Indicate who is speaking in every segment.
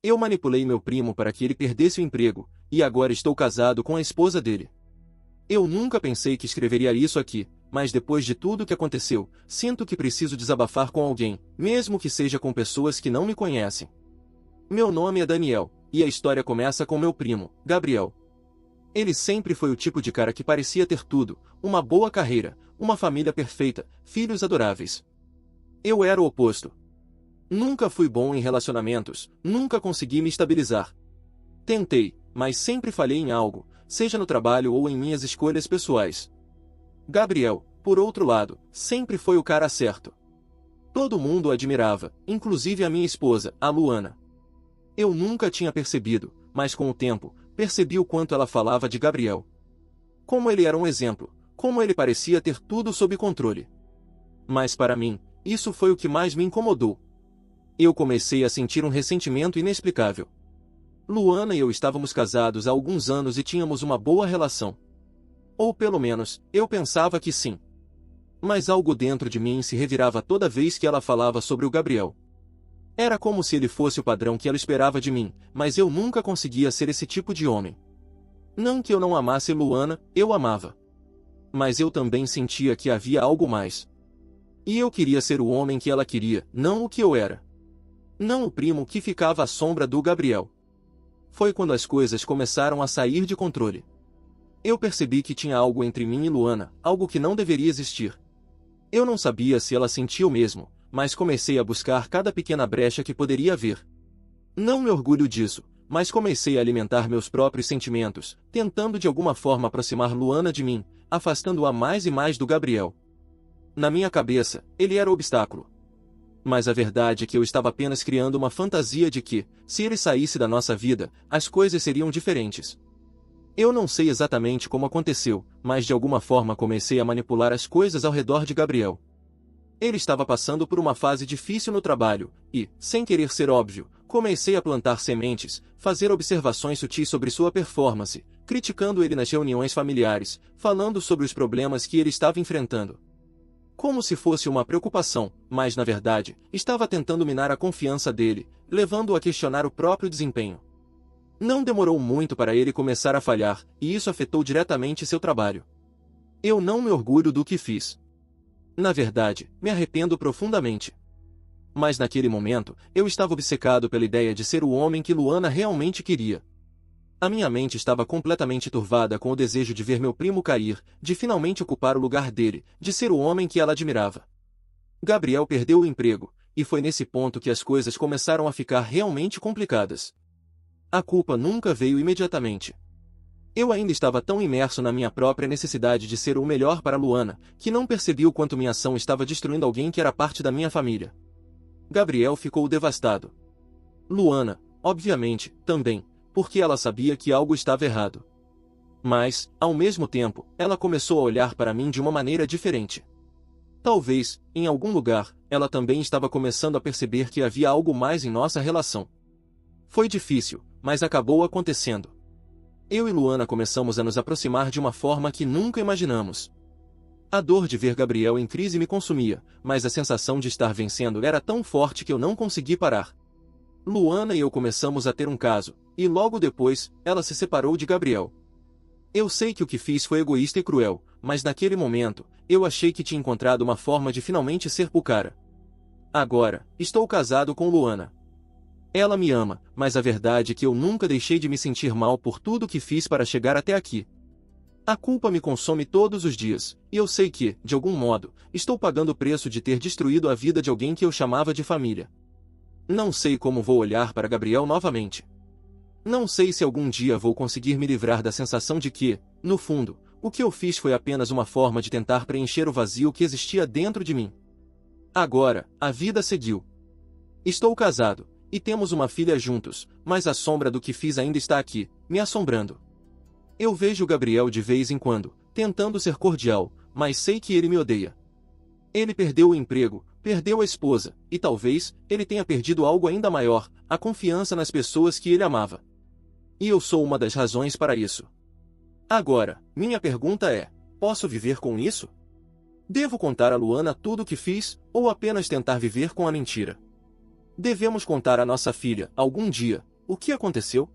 Speaker 1: Eu manipulei meu primo para que ele perdesse o emprego, e agora estou casado com a esposa dele. Eu nunca pensei que escreveria isso aqui, mas depois de tudo que aconteceu, sinto que preciso desabafar com alguém, mesmo que seja com pessoas que não me conhecem. Meu nome é Daniel, e a história começa com meu primo, Gabriel. Ele sempre foi o tipo de cara que parecia ter tudo, uma boa carreira, uma família perfeita, filhos adoráveis. Eu era o oposto. Nunca fui bom em relacionamentos, nunca consegui me estabilizar. Tentei, mas sempre falhei em algo, seja no trabalho ou em minhas escolhas pessoais. Gabriel, por outro lado, sempre foi o cara certo. Todo mundo o admirava, inclusive a minha esposa, a Luana. Eu nunca tinha percebido, mas com o tempo, percebi o quanto ela falava de Gabriel. Como ele era um exemplo, como ele parecia ter tudo sob controle. Mas para mim, isso foi o que mais me incomodou. Eu comecei a sentir um ressentimento inexplicável. Luana e eu estávamos casados há alguns anos e tínhamos uma boa relação. Ou pelo menos, eu pensava que sim. Mas algo dentro de mim se revirava toda vez que ela falava sobre o Gabriel. Era como se ele fosse o padrão que ela esperava de mim, mas eu nunca conseguia ser esse tipo de homem. Não que eu não amasse Luana, eu amava. Mas eu também sentia que havia algo mais. E eu queria ser o homem que ela queria, não o que eu era. Não o primo que ficava à sombra do Gabriel. Foi quando as coisas começaram a sair de controle. Eu percebi que tinha algo entre mim e Luana, algo que não deveria existir. Eu não sabia se ela sentia o mesmo, mas comecei a buscar cada pequena brecha que poderia haver. Não me orgulho disso, mas comecei a alimentar meus próprios sentimentos, tentando de alguma forma aproximar Luana de mim, afastando-a mais e mais do Gabriel. Na minha cabeça, ele era o obstáculo. Mas a verdade é que eu estava apenas criando uma fantasia de que, se ele saísse da nossa vida, as coisas seriam diferentes. Eu não sei exatamente como aconteceu, mas de alguma forma comecei a manipular as coisas ao redor de Gabriel. Ele estava passando por uma fase difícil no trabalho, e, sem querer ser óbvio, comecei a plantar sementes, fazer observações sutis sobre sua performance, criticando ele nas reuniões familiares, falando sobre os problemas que ele estava enfrentando. Como se fosse uma preocupação, mas na verdade, estava tentando minar a confiança dele, levando-o a questionar o próprio desempenho. Não demorou muito para ele começar a falhar, e isso afetou diretamente seu trabalho. Eu não me orgulho do que fiz. Na verdade, me arrependo profundamente. Mas naquele momento, eu estava obcecado pela ideia de ser o homem que Luana realmente queria. A minha mente estava completamente turvada com o desejo de ver meu primo cair, de finalmente ocupar o lugar dele, de ser o homem que ela admirava. Gabriel perdeu o emprego, e foi nesse ponto que as coisas começaram a ficar realmente complicadas. A culpa nunca veio imediatamente. Eu ainda estava tão imerso na minha própria necessidade de ser o melhor para Luana, que não percebi o quanto minha ação estava destruindo alguém que era parte da minha família. Gabriel ficou devastado. Luana, obviamente, também, porque ela sabia que algo estava errado. Mas, ao mesmo tempo, ela começou a olhar para mim de uma maneira diferente. Talvez, em algum lugar, ela também estava começando a perceber que havia algo mais em nossa relação. Foi difícil, mas acabou acontecendo. Eu e Luana começamos a nos aproximar de uma forma que nunca imaginamos. A dor de ver Gabriel em crise me consumia, mas a sensação de estar vencendo era tão forte que eu não consegui parar. Luana e eu começamos a ter um caso, e logo depois, ela se separou de Gabriel. Eu sei que o que fiz foi egoísta e cruel, mas naquele momento, eu achei que tinha encontrado uma forma de finalmente ser o cara. Agora, estou casado com Luana. Ela me ama, mas a verdade é que eu nunca deixei de me sentir mal por tudo que fiz para chegar até aqui. A culpa me consome todos os dias, e eu sei que, de algum modo, estou pagando o preço de ter destruído a vida de alguém que eu chamava de família. Não sei como vou olhar para Gabriel novamente. Não sei se algum dia vou conseguir me livrar da sensação de que, no fundo, o que eu fiz foi apenas uma forma de tentar preencher o vazio que existia dentro de mim. Agora, a vida seguiu. Estou casado, e temos uma filha juntos, mas a sombra do que fiz ainda está aqui, me assombrando. Eu vejo Gabriel de vez em quando, tentando ser cordial, mas sei que ele me odeia. Ele perdeu o emprego, perdeu a esposa, e talvez, ele tenha perdido algo ainda maior, a confiança nas pessoas que ele amava. E eu sou uma das razões para isso. Agora, minha pergunta é, posso viver com isso? Devo contar a Luana tudo o que fiz, ou apenas tentar viver com a mentira? Devemos contar à nossa filha, algum dia, O que aconteceu?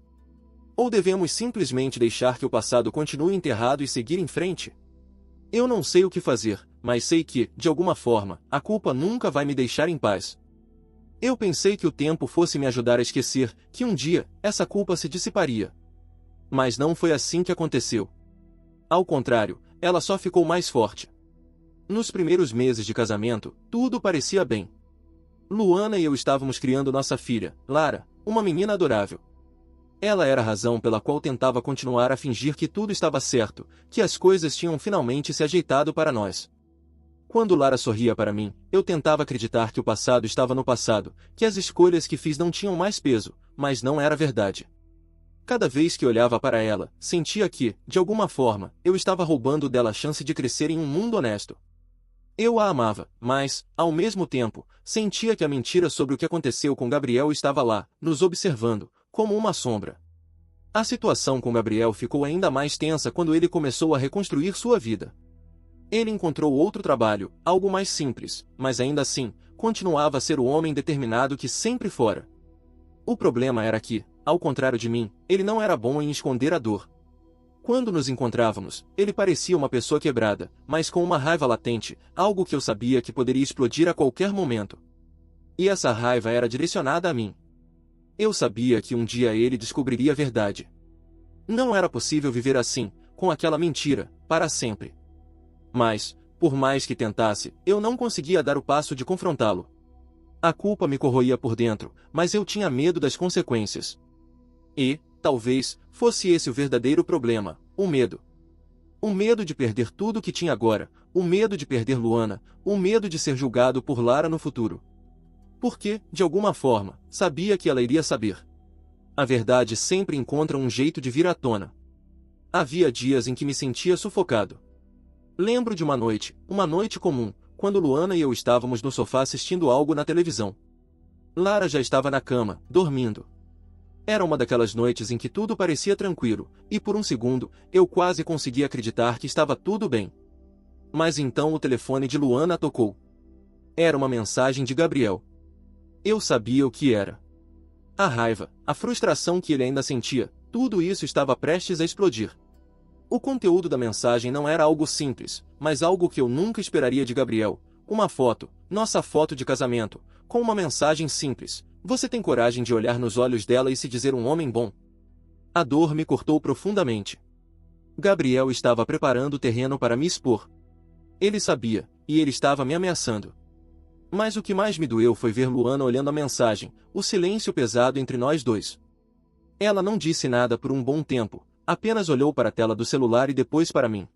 Speaker 1: Ou devemos simplesmente deixar que o passado continue enterrado e seguir em frente? Eu não sei o que fazer, mas sei que, de alguma forma, a culpa nunca vai me deixar em paz. Eu pensei que o tempo fosse me ajudar a esquecer, que um dia, essa culpa se dissiparia. Mas não foi assim que aconteceu. Ao contrário, ela só ficou mais forte. Nos primeiros meses de casamento, tudo parecia bem. Luana e eu estávamos criando nossa filha, Lara, uma menina adorável. Ela era a razão pela qual tentava continuar a fingir que tudo estava certo, que as coisas tinham finalmente se ajeitado para nós. Quando Lara sorria para mim, eu tentava acreditar que o passado estava no passado, que as escolhas que fiz não tinham mais peso, mas não era verdade. Cada vez que olhava para ela, sentia que, de alguma forma, eu estava roubando dela a chance de crescer em um mundo honesto. Eu a amava, mas, ao mesmo tempo, sentia que a mentira sobre o que aconteceu com Gabriel estava lá, nos observando, como uma sombra. A situação com Gabriel ficou ainda mais tensa quando ele começou a reconstruir sua vida. Ele encontrou outro trabalho, algo mais simples, mas ainda assim, continuava a ser o homem determinado que sempre fora. O problema era que, ao contrário de mim, ele não era bom em esconder a dor. Quando nos encontrávamos, ele parecia uma pessoa quebrada, mas com uma raiva latente, algo que eu sabia que poderia explodir a qualquer momento. E essa raiva era direcionada a mim. Eu sabia que um dia ele descobriria a verdade. Não era possível viver assim, com aquela mentira, para sempre. Mas, por mais que tentasse, eu não conseguia dar o passo de confrontá-lo. A culpa me corroía por dentro, mas eu tinha medo das consequências. E, talvez, fosse esse o verdadeiro problema, o medo. O medo de perder tudo o que tinha agora, o medo de perder Luana, o medo de ser julgado por Lara no futuro. Porque, de alguma forma, sabia que ela iria saber. A verdade sempre encontra um jeito de vir à tona. Havia dias em que me sentia sufocado. Lembro de uma noite comum, quando Luana e eu estávamos no sofá assistindo algo na televisão. Lara já estava na cama, dormindo. Era uma daquelas noites em que tudo parecia tranquilo, e por um segundo, eu quase consegui acreditar que estava tudo bem. Mas então o telefone de Luana tocou. Era uma mensagem de Gabriel. Eu sabia o que era. A raiva, a frustração que ele ainda sentia, tudo isso estava prestes a explodir. O conteúdo da mensagem não era algo simples, mas algo que eu nunca esperaria de Gabriel. Uma foto, nossa foto de casamento, com uma mensagem simples. Você tem coragem de olhar nos olhos dela e se dizer um homem bom? A dor me cortou profundamente. Gabriel estava preparando o terreno para me expor. Ele sabia, e ele estava me ameaçando. Mas o que mais me doeu foi ver Luana olhando a mensagem, o silêncio pesado entre nós dois. Ela não disse nada por um bom tempo, apenas olhou para a tela do celular e depois para mim.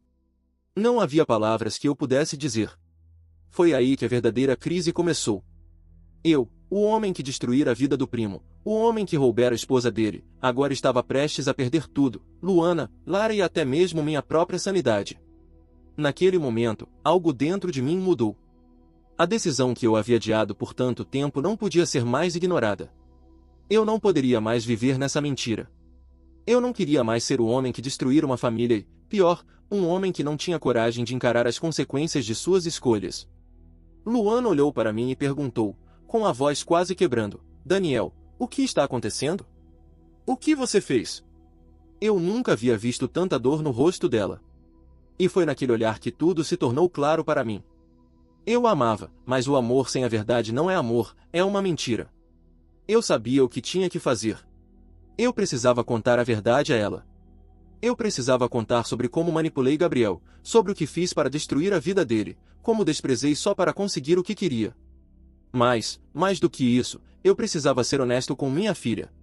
Speaker 1: Não havia palavras que eu pudesse dizer. Foi aí que a verdadeira crise começou. Eu, o homem que destruíra a vida do primo, o homem que roubara a esposa dele, agora estava prestes a perder tudo, Luana, Lara e até mesmo minha própria sanidade. Naquele momento, algo dentro de mim mudou. A decisão que eu havia adiado por tanto tempo não podia ser mais ignorada. Eu não poderia mais viver nessa mentira. Eu não queria mais ser o homem que destruíra uma família e, pior, um homem que não tinha coragem de encarar as consequências de suas escolhas. Luana olhou para mim e perguntou, com a voz quase quebrando, Daniel, o que está acontecendo? O que você fez? Eu nunca havia visto tanta dor no rosto dela. E foi naquele olhar que tudo se tornou claro para mim. Eu a amava, mas o amor sem a verdade não é amor, é uma mentira. Eu sabia o que tinha que fazer. Eu precisava contar a verdade a ela. Eu precisava contar sobre como manipulei Gabriel, sobre o que fiz para destruir a vida dele, como desprezei só para conseguir o que queria. Mas, mais do que isso, eu precisava ser honesto com minha filha.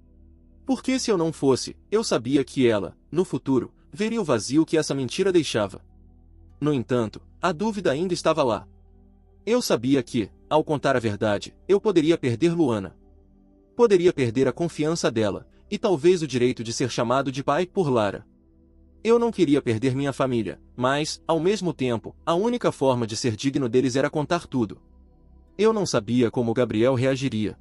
Speaker 1: Porque se eu não fosse, eu sabia que ela, no futuro, veria o vazio que essa mentira deixava. No entanto, a dúvida ainda estava lá. Eu sabia que, ao contar a verdade, eu poderia perder Luana. Poderia perder a confiança dela, e talvez o direito de ser chamado de pai por Lara. Eu não queria perder minha família, mas, ao mesmo tempo, a única forma de ser digno deles era contar tudo. Eu não sabia como Gabriel reagiria.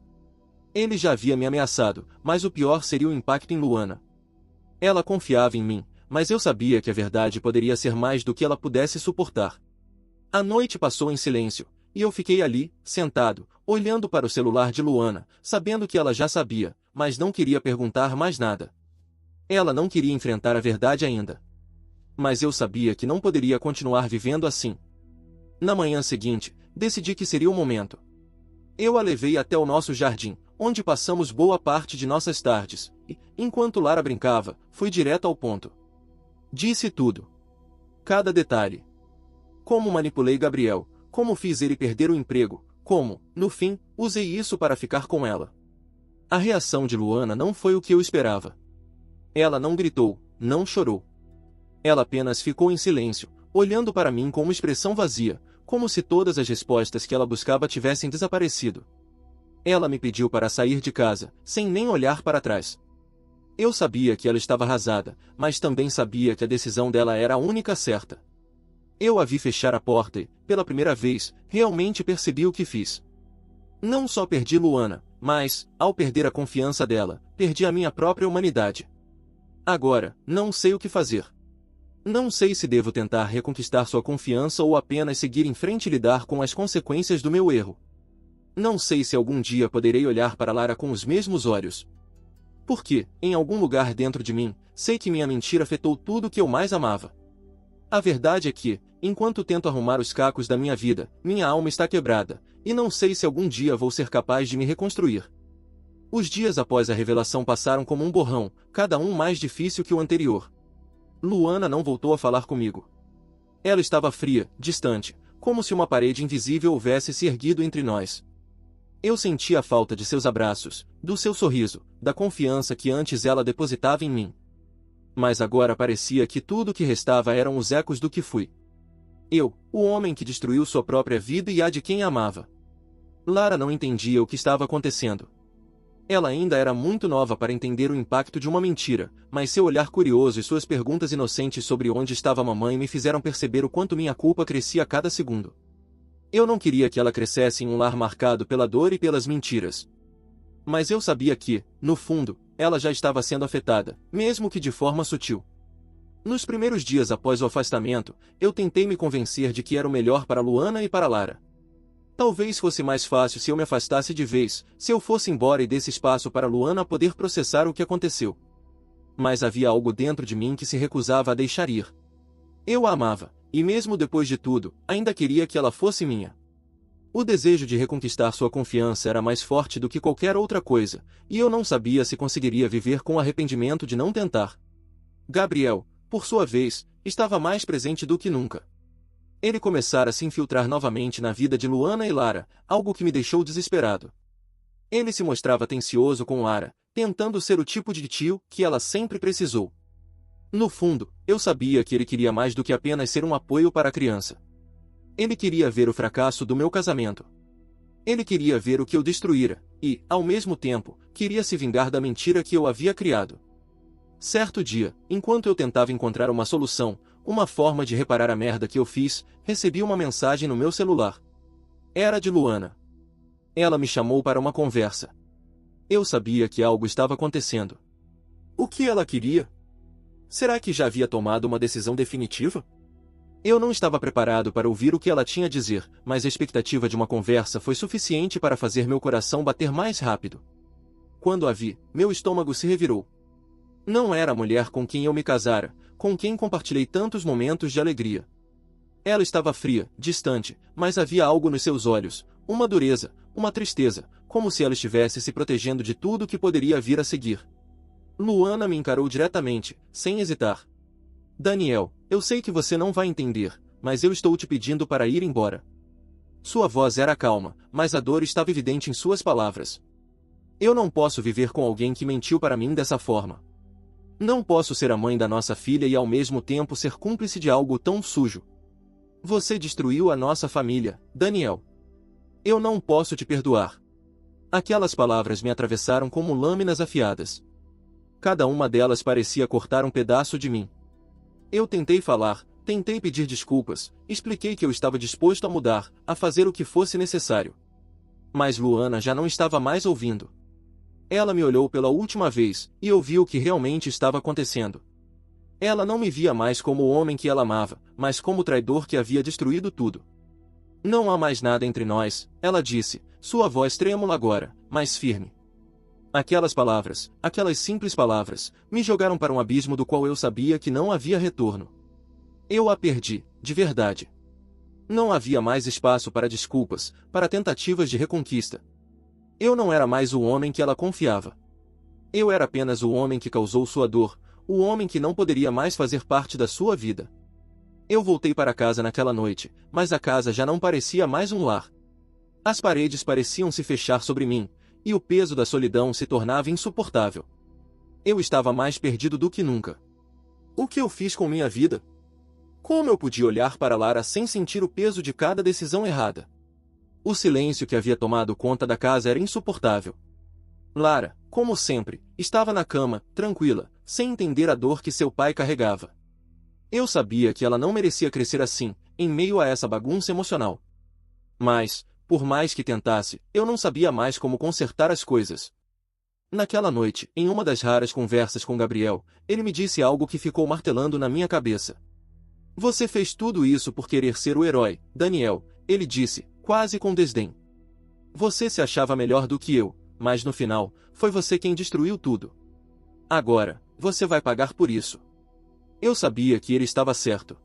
Speaker 1: Ele já havia me ameaçado, mas o pior seria o impacto em Luana. Ela confiava em mim, mas eu sabia que a verdade poderia ser mais do que ela pudesse suportar. A noite passou em silêncio, e eu fiquei ali, sentado, olhando para o celular de Luana, sabendo que ela já sabia, mas não queria perguntar mais nada. Ela não queria enfrentar a verdade ainda. Mas eu sabia que não poderia continuar vivendo assim. Na manhã seguinte, decidi que seria o momento. Eu a levei até o nosso jardim, onde passamos boa parte de nossas tardes, e, enquanto Lara brincava, fui direto ao ponto. Disse tudo. Cada detalhe. Como manipulei Gabriel, como fiz ele perder o emprego, como, no fim, usei isso para ficar com ela. A reação de Luana não foi o que eu esperava. Ela não gritou, não chorou. Ela apenas ficou em silêncio, olhando para mim com uma expressão vazia, como se todas as respostas que ela buscava tivessem desaparecido. Ela me pediu para sair de casa, sem nem olhar para trás. Eu sabia que ela estava arrasada, mas também sabia que a decisão dela era a única certa. Eu a vi fechar a porta e, pela primeira vez, realmente percebi o que fiz. Não só perdi Luana, mas, ao perder a confiança dela, perdi a minha própria humanidade. Agora, não sei o que fazer. Não sei se devo tentar reconquistar sua confiança ou apenas seguir em frente e lidar com as consequências do meu erro. Não sei se algum dia poderei olhar para Lara com os mesmos olhos. Porque, em algum lugar dentro de mim, sei que minha mentira afetou tudo o que eu mais amava. A verdade é que, enquanto tento arrumar os cacos da minha vida, minha alma está quebrada, e não sei se algum dia vou ser capaz de me reconstruir. Os dias após a revelação passaram como um borrão, cada um mais difícil que o anterior. Luana não voltou a falar comigo. Ela estava fria, distante, como se uma parede invisível houvesse se erguido entre nós. Eu sentia a falta de seus abraços, do seu sorriso, da confiança que antes ela depositava em mim. Mas agora parecia que tudo o que restava eram os ecos do que fui. Eu, o homem que destruiu sua própria vida e a de quem amava. Lara não entendia o que estava acontecendo. Ela ainda era muito nova para entender o impacto de uma mentira, mas seu olhar curioso e suas perguntas inocentes sobre onde estava a mamãe me fizeram perceber o quanto minha culpa crescia a cada segundo. Eu não queria que ela crescesse em um lar marcado pela dor e pelas mentiras. Mas eu sabia que, no fundo, ela já estava sendo afetada, mesmo que de forma sutil. Nos primeiros dias após o afastamento, eu tentei me convencer de que era o melhor para Luana e para Lara. Talvez fosse mais fácil se eu me afastasse de vez, se eu fosse embora e desse espaço para Luana poder processar o que aconteceu. Mas havia algo dentro de mim que se recusava a deixar ir. Eu a amava, e mesmo depois de tudo, ainda queria que ela fosse minha. O desejo de reconquistar sua confiança era mais forte do que qualquer outra coisa, e eu não sabia se conseguiria viver com o arrependimento de não tentar. Gabriel, por sua vez, estava mais presente do que nunca. Ele começara a se infiltrar novamente na vida de Luana e Lara, algo que me deixou desesperado. Ele se mostrava atencioso com Lara, tentando ser o tipo de tio que ela sempre precisou. No fundo, eu sabia que ele queria mais do que apenas ser um apoio para a criança. Ele queria ver o fracasso do meu casamento. Ele queria ver o que eu destruíra, e, ao mesmo tempo, queria se vingar da mentira que eu havia criado. Certo dia, enquanto eu tentava encontrar uma solução, uma forma de reparar a merda que eu fiz, recebi uma mensagem no meu celular. Era de Luana. Ela me chamou para uma conversa. Eu sabia que algo estava acontecendo. O que ela queria? Será que já havia tomado uma decisão definitiva? Eu não estava preparado para ouvir o que ela tinha a dizer, mas a expectativa de uma conversa foi suficiente para fazer meu coração bater mais rápido. Quando a vi, meu estômago se revirou. Não era a mulher com quem eu me casara, com quem compartilhei tantos momentos de alegria. Ela estava fria, distante, mas havia algo nos seus olhos, uma dureza, uma tristeza, como se ela estivesse se protegendo de tudo que poderia vir a seguir. Luana me encarou diretamente, sem hesitar. Daniel, eu sei que você não vai entender, mas eu estou te pedindo para ir embora. Sua voz era calma, mas a dor estava evidente em suas palavras. Eu não posso viver com alguém que mentiu para mim dessa forma. Não posso ser a mãe da nossa filha e ao mesmo tempo ser cúmplice de algo tão sujo. Você destruiu a nossa família, Daniel. Eu não posso te perdoar. Aquelas palavras me atravessaram como lâminas afiadas. Cada uma delas parecia cortar um pedaço de mim. Eu tentei falar, tentei pedir desculpas, expliquei que eu estava disposto a mudar, a fazer o que fosse necessário. Mas Luana já não estava mais ouvindo. Ela me olhou pela última vez, e eu vi o que realmente estava acontecendo. Ela não me via mais como o homem que ela amava, mas como o traidor que havia destruído tudo. Não há mais nada entre nós, ela disse, sua voz trêmula agora, mas firme. Aquelas palavras, aquelas simples palavras, me jogaram para um abismo do qual eu sabia que não havia retorno. Eu a perdi, de verdade. Não havia mais espaço para desculpas, para tentativas de reconquista. Eu não era mais o homem que ela confiava. Eu era apenas o homem que causou sua dor, o homem que não poderia mais fazer parte da sua vida. Eu voltei para casa naquela noite, mas a casa já não parecia mais um lar. As paredes pareciam se fechar sobre mim, e o peso da solidão se tornava insuportável. Eu estava mais perdido do que nunca. O que eu fiz com minha vida? Como eu podia olhar para Lara sem sentir o peso de cada decisão errada? O silêncio que havia tomado conta da casa era insuportável. Lara, como sempre, estava na cama, tranquila, sem entender a dor que seu pai carregava. Eu sabia que ela não merecia crescer assim, em meio a essa bagunça emocional. Mas, por mais que tentasse, eu não sabia mais como consertar as coisas. Naquela noite, em uma das raras conversas com Gabriel, ele me disse algo que ficou martelando na minha cabeça. Você fez tudo isso por querer ser o herói, Daniel, ele disse, quase com desdém. Você se achava melhor do que eu, mas no final, foi você quem destruiu tudo. Agora, você vai pagar por isso. Eu sabia que ele estava certo.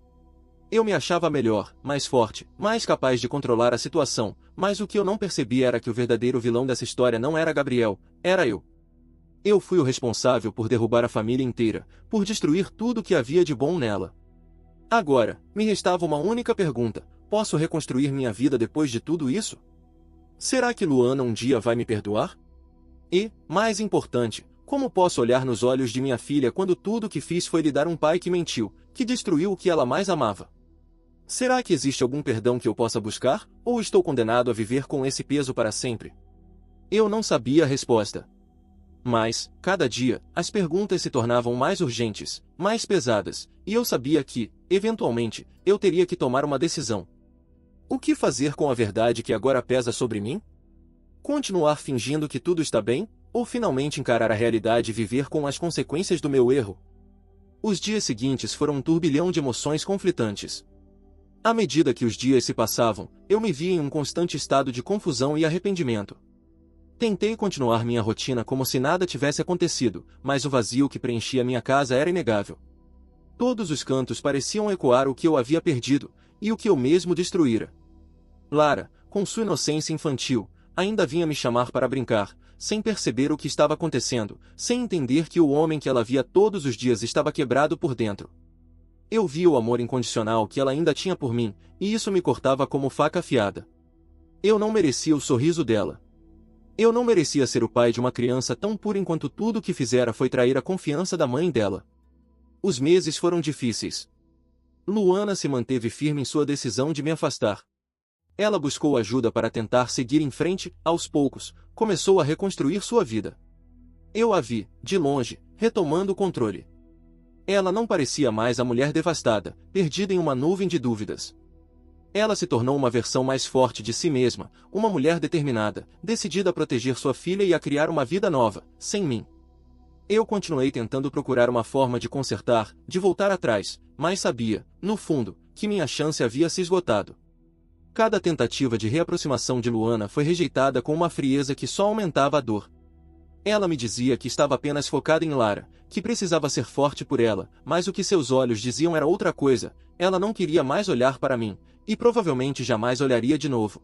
Speaker 1: Eu me achava melhor, mais forte, mais capaz de controlar a situação, mas o que eu não percebia era que o verdadeiro vilão dessa história não era Gabriel, era eu. Eu fui o responsável por derrubar a família inteira, por destruir tudo que havia de bom nela. Agora, me restava uma única pergunta: posso reconstruir minha vida depois de tudo isso? Será que Luana um dia vai me perdoar? E, mais importante, como posso olhar nos olhos de minha filha quando tudo o que fiz foi lhe dar um pai que mentiu, que destruiu o que ela mais amava? Será que existe algum perdão que eu possa buscar, ou estou condenado a viver com esse peso para sempre? Eu não sabia a resposta. Mas, cada dia, as perguntas se tornavam mais urgentes, mais pesadas, e eu sabia que, eventualmente, eu teria que tomar uma decisão. O que fazer com a verdade que agora pesa sobre mim? Continuar fingindo que tudo está bem, ou finalmente encarar a realidade e viver com as consequências do meu erro? Os dias seguintes foram um turbilhão de emoções conflitantes. À medida que os dias se passavam, eu me via em um constante estado de confusão e arrependimento. Tentei continuar minha rotina como se nada tivesse acontecido, mas o vazio que preenchia minha casa era inegável. Todos os cantos pareciam ecoar o que eu havia perdido, e o que eu mesmo destruíra. Lara, com sua inocência infantil, ainda vinha me chamar para brincar, sem perceber o que estava acontecendo, sem entender que o homem que ela via todos os dias estava quebrado por dentro. Eu via o amor incondicional que ela ainda tinha por mim, e isso me cortava como faca afiada. Eu não merecia o sorriso dela. Eu não merecia ser o pai de uma criança tão pura enquanto tudo o que fizera foi trair a confiança da mãe dela. Os meses foram difíceis. Luana se manteve firme em sua decisão de me afastar. Ela buscou ajuda para tentar seguir em frente, aos poucos, começou a reconstruir sua vida. Eu a vi, de longe, retomando o controle. Ela não parecia mais a mulher devastada, perdida em uma nuvem de dúvidas. Ela se tornou uma versão mais forte de si mesma, uma mulher determinada, decidida a proteger sua filha e a criar uma vida nova, sem mim. Eu continuei tentando procurar uma forma de consertar, de voltar atrás, mas sabia, no fundo, que minha chance havia se esgotado. Cada tentativa de reaproximação de Luana foi rejeitada com uma frieza que só aumentava a dor. Ela me dizia que estava apenas focada em Lara, que precisava ser forte por ela, mas o que seus olhos diziam era outra coisa, ela não queria mais olhar para mim, e provavelmente jamais olharia de novo.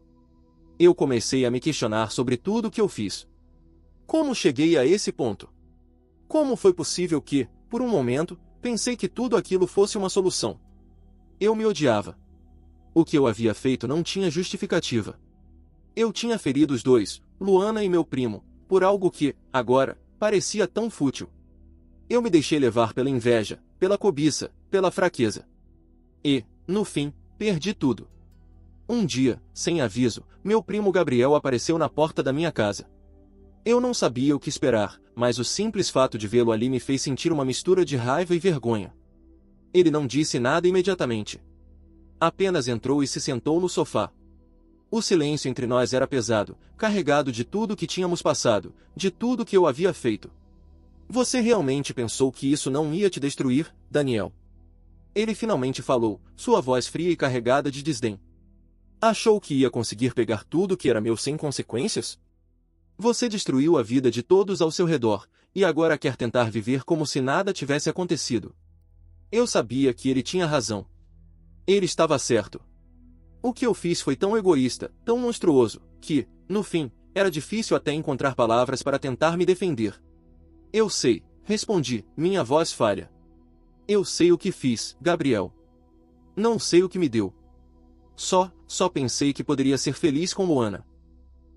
Speaker 1: Eu comecei a me questionar sobre tudo o que eu fiz. Como cheguei a esse ponto? Como foi possível que, por um momento, pensei que tudo aquilo fosse uma solução? Eu me odiava. O que eu havia feito não tinha justificativa. Eu tinha ferido os dois, Luana e meu primo, por algo que, agora, parecia tão fútil. Eu me deixei levar pela inveja, pela cobiça, pela fraqueza. E, no fim, perdi tudo. Um dia, sem aviso, meu primo Gabriel apareceu na porta da minha casa. Eu não sabia o que esperar, mas o simples fato de vê-lo ali me fez sentir uma mistura de raiva e vergonha. Ele não disse nada imediatamente. Apenas entrou e se sentou no sofá. O silêncio entre nós era pesado, carregado de tudo que tínhamos passado, de tudo que eu havia feito. Você realmente pensou que isso não ia te destruir, Daniel? Ele finalmente falou, sua voz fria e carregada de desdém. Achou que ia conseguir pegar tudo que era meu sem consequências? Você destruiu a vida de todos ao seu redor, e agora quer tentar viver como se nada tivesse acontecido. Eu sabia que ele tinha razão. Ele estava certo. O que eu fiz foi tão egoísta, tão monstruoso, que, no fim, era difícil até encontrar palavras para tentar me defender. Eu sei, respondi, minha voz falha. Eu sei o que fiz, Gabriel. Não sei o que me deu. Só pensei que poderia ser feliz com Luana.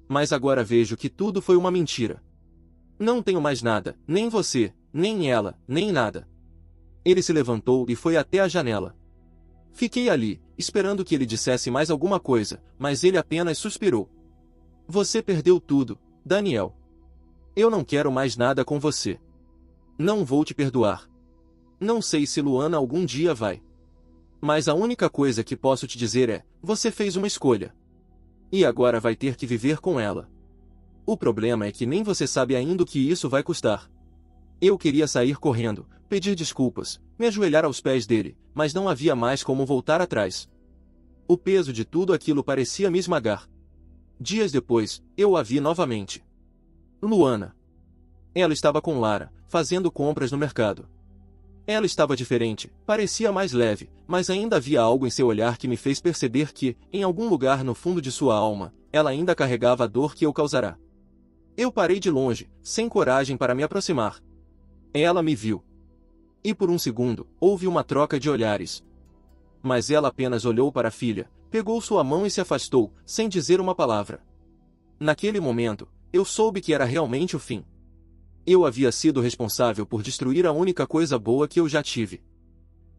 Speaker 1: Mas agora vejo que tudo foi uma mentira. Não tenho mais nada, nem você, nem ela, nem nada. Ele se levantou e foi até a janela. Fiquei ali, esperando que ele dissesse mais alguma coisa, mas ele apenas suspirou. Você perdeu tudo, Daniel. Eu não quero mais nada com você. Não vou te perdoar. Não sei se Luana algum dia vai. Mas a única coisa que posso te dizer é, você fez uma escolha. E agora vai ter que viver com ela. O problema é que nem você sabe ainda o que isso vai custar. Eu queria sair correndo, pedir desculpas, me ajoelhar aos pés dele, mas não havia mais como voltar atrás. O peso de tudo aquilo parecia me esmagar. Dias depois, eu a vi novamente. Luana. Ela estava com Lara, fazendo compras no mercado. Ela estava diferente, parecia mais leve, mas ainda havia algo em seu olhar que me fez perceber que, em algum lugar no fundo de sua alma, ela ainda carregava a dor que eu causara. Eu parei de longe, sem coragem para me aproximar. Ela me viu. E por um segundo, houve uma troca de olhares. Mas ela apenas olhou para a filha, pegou sua mão e se afastou, sem dizer uma palavra. Naquele momento, eu soube que era realmente o fim. Eu havia sido responsável por destruir a única coisa boa que eu já tive.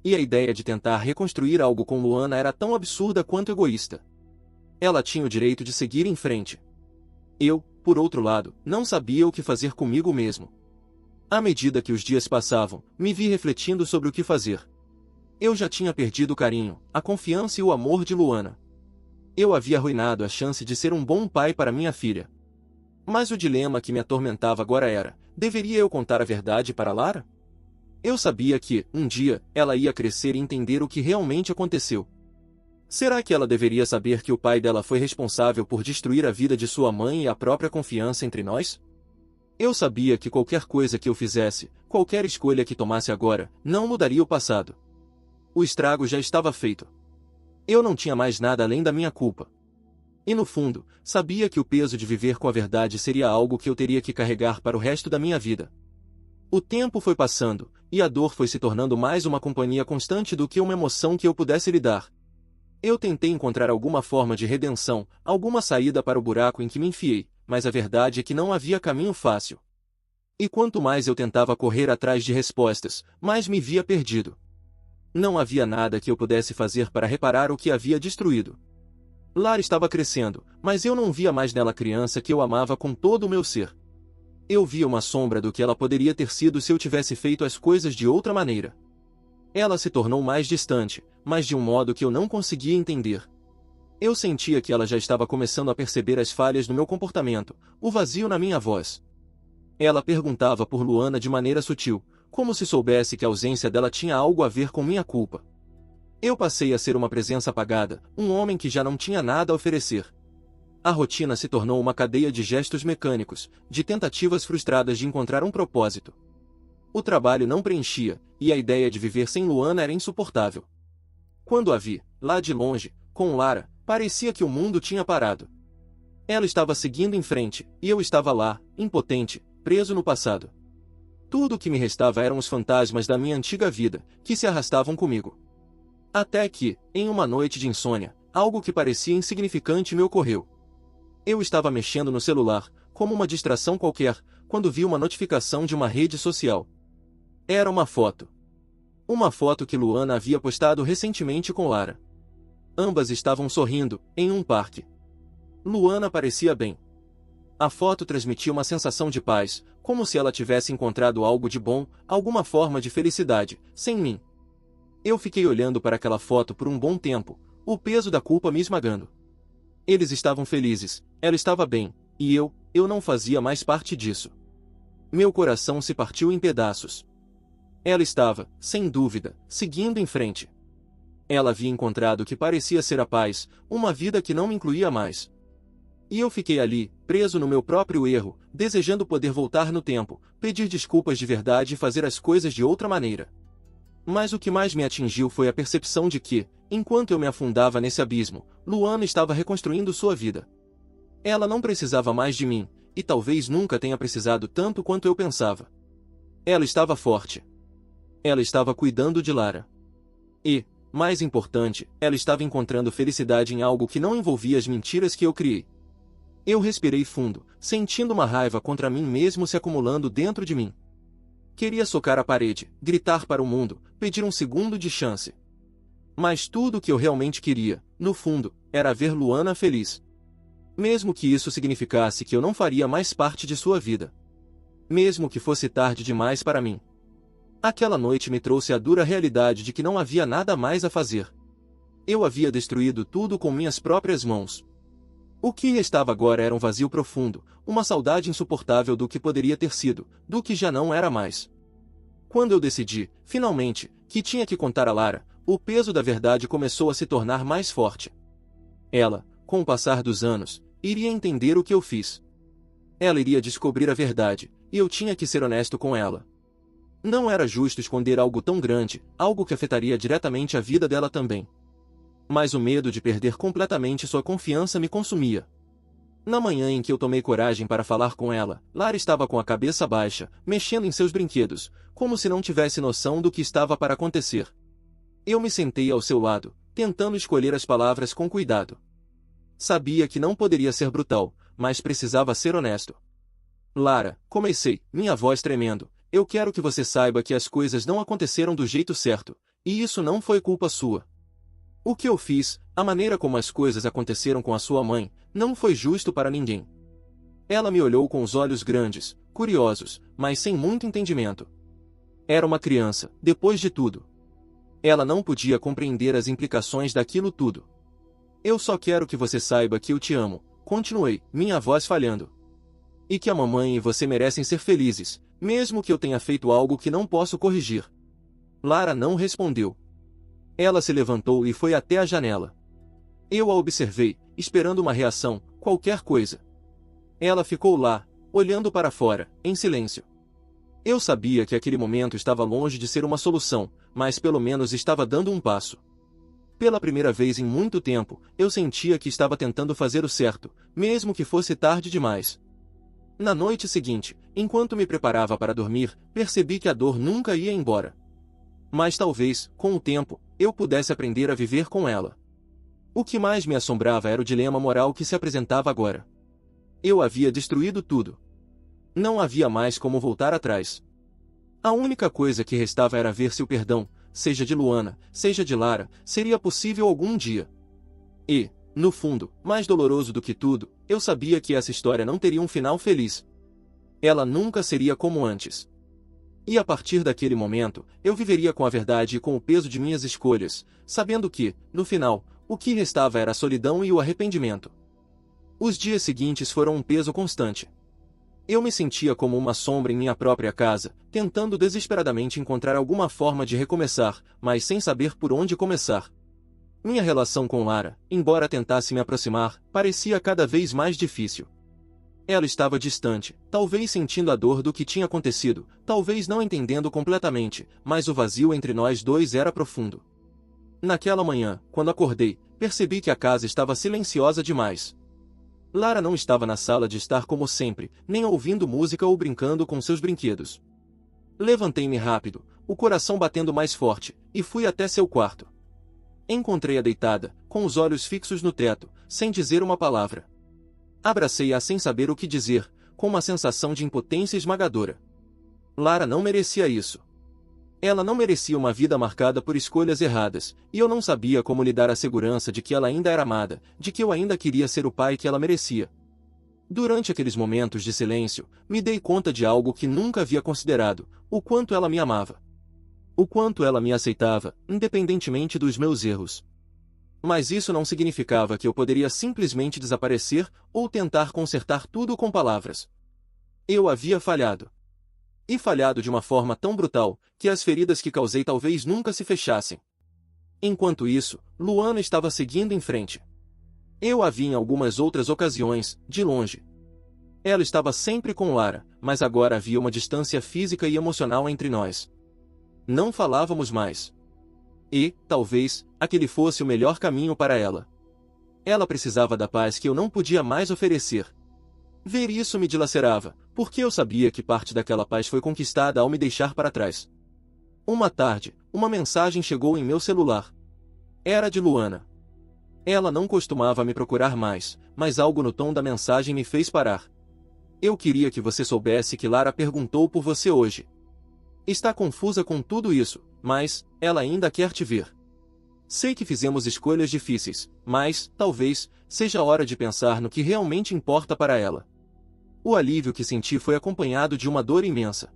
Speaker 1: E a ideia de tentar reconstruir algo com Luana era tão absurda quanto egoísta. Ela tinha o direito de seguir em frente. Eu, por outro lado, não sabia o que fazer comigo mesmo. À medida que os dias passavam, me vi refletindo sobre o que fazer. Eu já tinha perdido o carinho, a confiança e o amor de Luana. Eu havia arruinado a chance de ser um bom pai para minha filha. Mas o dilema que me atormentava agora era, deveria eu contar a verdade para Lara? Eu sabia que, um dia, ela ia crescer e entender o que realmente aconteceu. Será que ela deveria saber que o pai dela foi responsável por destruir a vida de sua mãe e a própria confiança entre nós? Eu sabia que qualquer coisa que eu fizesse, qualquer escolha que tomasse agora, não mudaria o passado. O estrago já estava feito. Eu não tinha mais nada além da minha culpa. E no fundo, sabia que o peso de viver com a verdade seria algo que eu teria que carregar para o resto da minha vida. O tempo foi passando, e a dor foi se tornando mais uma companhia constante do que uma emoção que eu pudesse lidar. Eu tentei encontrar alguma forma de redenção, alguma saída para o buraco em que me enfiei, mas a verdade é que não havia caminho fácil. E quanto mais eu tentava correr atrás de respostas, mais me via perdido. Não havia nada que eu pudesse fazer para reparar o que havia destruído. Lara estava crescendo, mas eu não via mais nela a criança que eu amava com todo o meu ser. Eu via uma sombra do que ela poderia ter sido se eu tivesse feito as coisas de outra maneira. Ela se tornou mais distante, mas de um modo que eu não conseguia entender. Eu sentia que ela já estava começando a perceber as falhas no meu comportamento, o vazio na minha voz. Ela perguntava por Luana de maneira sutil, como se soubesse que a ausência dela tinha algo a ver com minha culpa. Eu passei a ser uma presença apagada, um homem que já não tinha nada a oferecer. A rotina se tornou uma cadeia de gestos mecânicos, de tentativas frustradas de encontrar um propósito. O trabalho não preenchia, e a ideia de viver sem Luana era insuportável. Quando a vi, lá de longe, com Lara, parecia que o mundo tinha parado. Ela estava seguindo em frente, e eu estava lá, impotente, preso no passado. Tudo o que me restava eram os fantasmas da minha antiga vida, que se arrastavam comigo. Até que, em uma noite de insônia, algo que parecia insignificante me ocorreu. Eu estava mexendo no celular, como uma distração qualquer, quando vi uma notificação de uma rede social. Era uma foto. Uma foto que Luana havia postado recentemente com Lara. Ambas estavam sorrindo, em um parque. Luana parecia bem. A foto transmitia uma sensação de paz, como se ela tivesse encontrado algo de bom, alguma forma de felicidade, sem mim. Eu fiquei olhando para aquela foto por um bom tempo, o peso da culpa me esmagando. Eles estavam felizes, ela estava bem, e eu não fazia mais parte disso. Meu coração se partiu em pedaços. Ela estava, sem dúvida, seguindo em frente. Ela havia encontrado o que parecia ser a paz, uma vida que não me incluía mais. E eu fiquei ali, preso no meu próprio erro, desejando poder voltar no tempo, pedir desculpas de verdade e fazer as coisas de outra maneira. Mas o que mais me atingiu foi a percepção de que, enquanto eu me afundava nesse abismo, Luana estava reconstruindo sua vida. Ela não precisava mais de mim, e talvez nunca tenha precisado tanto quanto eu pensava. Ela estava forte. Ela estava cuidando de Lara. E, mais importante, ela estava encontrando felicidade em algo que não envolvia as mentiras que eu criei. Eu respirei fundo, sentindo uma raiva contra mim mesmo se acumulando dentro de mim. Queria socar a parede, gritar para o mundo, pedir um segundo de chance. Mas tudo o que eu realmente queria, no fundo, era ver Luana feliz. Mesmo que isso significasse que eu não faria mais parte de sua vida. Mesmo que fosse tarde demais para mim. Aquela noite me trouxe a dura realidade de que não havia nada mais a fazer. Eu havia destruído tudo com minhas próprias mãos. O que restava agora era um vazio profundo, uma saudade insuportável do que poderia ter sido, do que já não era mais. Quando eu decidi, finalmente, que tinha que contar a Lara, o peso da verdade começou a se tornar mais forte. Ela, com o passar dos anos, iria entender o que eu fiz. Ela iria descobrir a verdade, e eu tinha que ser honesto com ela. Não era justo esconder algo tão grande, algo que afetaria diretamente a vida dela também. Mas o medo de perder completamente sua confiança me consumia. Na manhã em que eu tomei coragem para falar com ela, Lara estava com a cabeça baixa, mexendo em seus brinquedos, como se não tivesse noção do que estava para acontecer. Eu me sentei ao seu lado, tentando escolher as palavras com cuidado. Sabia que não poderia ser brutal, mas precisava ser honesto. Lara, comecei, minha voz tremendo, eu quero que você saiba que as coisas não aconteceram do jeito certo, e isso não foi culpa sua. O que eu fiz, a maneira como as coisas aconteceram com a sua mãe, não foi justo para ninguém. Ela me olhou com os olhos grandes, curiosos, mas sem muito entendimento. Era uma criança, depois de tudo. Ela não podia compreender as implicações daquilo tudo. Eu só quero que você saiba que eu te amo, continuei, minha voz falhando. E que a mamãe e você merecem ser felizes, mesmo que eu tenha feito algo que não posso corrigir. Lara não respondeu. Ela se levantou e foi até a janela. Eu a observei, esperando uma reação, qualquer coisa. Ela ficou lá, olhando para fora, em silêncio. Eu sabia que aquele momento estava longe de ser uma solução, mas pelo menos estava dando um passo. Pela primeira vez em muito tempo, eu sentia que estava tentando fazer o certo, mesmo que fosse tarde demais. Na noite seguinte, enquanto me preparava para dormir, percebi que a dor nunca ia embora. Mas talvez, com o tempo, eu pudesse aprender a viver com ela. O que mais me assombrava era o dilema moral que se apresentava agora. Eu havia destruído tudo. Não havia mais como voltar atrás. A única coisa que restava era ver se o perdão, seja de Luana, seja de Lara, seria possível algum dia. E, no fundo, mais doloroso do que tudo, eu sabia que essa história não teria um final feliz. Ela nunca seria como antes. E a partir daquele momento, eu viveria com a verdade e com o peso de minhas escolhas, sabendo que, no final, o que restava era a solidão e o arrependimento. Os dias seguintes foram um peso constante. Eu me sentia como uma sombra em minha própria casa, tentando desesperadamente encontrar alguma forma de recomeçar, mas sem saber por onde começar. Minha relação com Lara, embora tentasse me aproximar, parecia cada vez mais difícil. Ela estava distante, talvez sentindo a dor do que tinha acontecido, talvez não entendendo completamente, mas o vazio entre nós dois era profundo. Naquela manhã, quando acordei, percebi que a casa estava silenciosa demais. Lara não estava na sala de estar como sempre, nem ouvindo música ou brincando com seus brinquedos. Levantei-me rápido, o coração batendo mais forte, e fui até seu quarto. Encontrei-a deitada, com os olhos fixos no teto, sem dizer uma palavra. Abracei-a sem saber o que dizer, com uma sensação de impotência esmagadora. Lara não merecia isso. Ela não merecia uma vida marcada por escolhas erradas, e eu não sabia como lhe dar a segurança de que ela ainda era amada, de que eu ainda queria ser o pai que ela merecia. Durante aqueles momentos de silêncio, me dei conta de algo que nunca havia considerado, o quanto ela me amava. O quanto ela me aceitava, independentemente dos meus erros. Mas isso não significava que eu poderia simplesmente desaparecer ou tentar consertar tudo com palavras. Eu havia falhado. E falhado de uma forma tão brutal, que as feridas que causei talvez nunca se fechassem. Enquanto isso, Luana estava seguindo em frente. Eu a vi em algumas outras ocasiões, de longe. Ela estava sempre com Lara, mas agora havia uma distância física e emocional entre nós. Não falávamos mais. E, talvez, aquele fosse o melhor caminho para ela. Ela precisava da paz que eu não podia mais oferecer. Ver isso me dilacerava, porque eu sabia que parte daquela paz foi conquistada ao me deixar para trás. Uma tarde, uma mensagem chegou em meu celular. Era de Luana. Ela não costumava me procurar mais, mas algo no tom da mensagem me fez parar. Eu queria que você soubesse que Lara perguntou por você hoje. Está confusa com tudo isso, mas ela ainda quer te ver. Sei que fizemos escolhas difíceis, mas, talvez, seja hora de pensar no que realmente importa para ela. O alívio que senti foi acompanhado de uma dor imensa.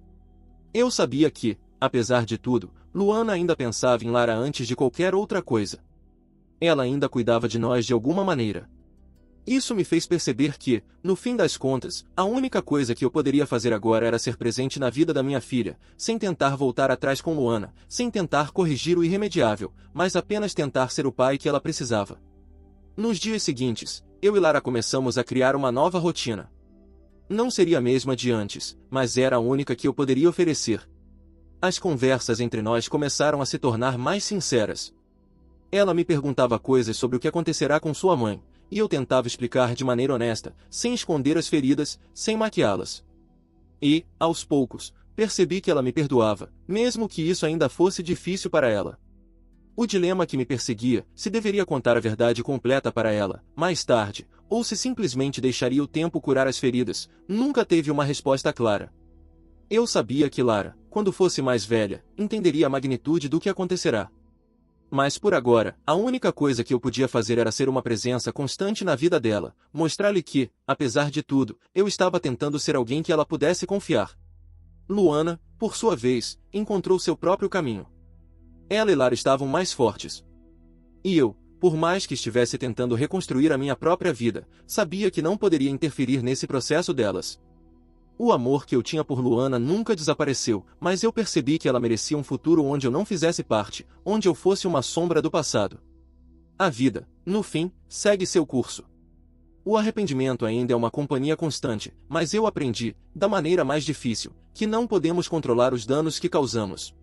Speaker 1: Eu sabia que, apesar de tudo, Luana ainda pensava em Lara antes de qualquer outra coisa. Ela ainda cuidava de nós de alguma maneira. Isso me fez perceber que, no fim das contas, a única coisa que eu poderia fazer agora era ser presente na vida da minha filha, sem tentar voltar atrás com Luana, sem tentar corrigir o irremediável, mas apenas tentar ser o pai que ela precisava. Nos dias seguintes, eu e Lara começamos a criar uma nova rotina. Não seria a mesma de antes, mas era a única que eu poderia oferecer. As conversas entre nós começaram a se tornar mais sinceras. Ela me perguntava coisas sobre o que acontecerá com sua mãe, e eu tentava explicar de maneira honesta, sem esconder as feridas, sem maquiá-las. E, aos poucos, percebi que ela me perdoava, mesmo que isso ainda fosse difícil para ela. O dilema que me perseguia, se deveria contar a verdade completa para ela, mais tarde, ou se simplesmente deixaria o tempo curar as feridas, nunca teve uma resposta clara. Eu sabia que Lara, quando fosse mais velha, entenderia a magnitude do que acontecerá. Mas por agora, a única coisa que eu podia fazer era ser uma presença constante na vida dela, mostrar-lhe que, apesar de tudo, eu estava tentando ser alguém que ela pudesse confiar. Luana, por sua vez, encontrou seu próprio caminho. Ela e Lara estavam mais fortes. E eu, por mais que estivesse tentando reconstruir a minha própria vida, sabia que não poderia interferir nesse processo delas. O amor que eu tinha por Luana nunca desapareceu, mas eu percebi que ela merecia um futuro onde eu não fizesse parte, onde eu fosse uma sombra do passado. A vida, no fim, segue seu curso. O arrependimento ainda é uma companhia constante, mas eu aprendi, da maneira mais difícil, que não podemos controlar os danos que causamos.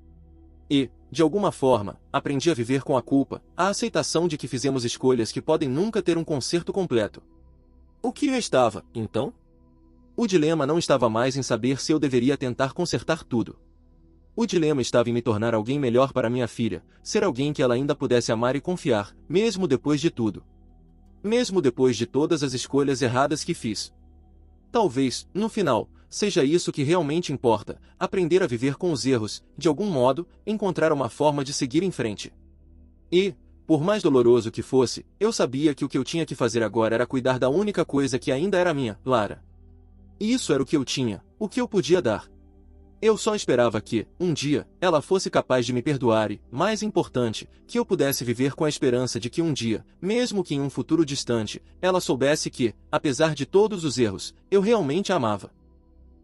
Speaker 1: E, de alguma forma, aprendi a viver com a culpa, a aceitação de que fizemos escolhas que podem nunca ter um conserto completo. O que restava, então? O dilema não estava mais em saber se eu deveria tentar consertar tudo. O dilema estava em me tornar alguém melhor para minha filha, ser alguém que ela ainda pudesse amar e confiar, mesmo depois de tudo. Mesmo depois de todas as escolhas erradas que fiz. Talvez, no final, seja isso que realmente importa, aprender a viver com os erros, de algum modo, encontrar uma forma de seguir em frente. E, por mais doloroso que fosse, eu sabia que o que eu tinha que fazer agora era cuidar da única coisa que ainda era minha, Lara. E isso era o que eu tinha, o que eu podia dar. Eu só esperava que, um dia, ela fosse capaz de me perdoar e, mais importante, que eu pudesse viver com a esperança de que um dia, mesmo que em um futuro distante, ela soubesse que, apesar de todos os erros, eu realmente a amava.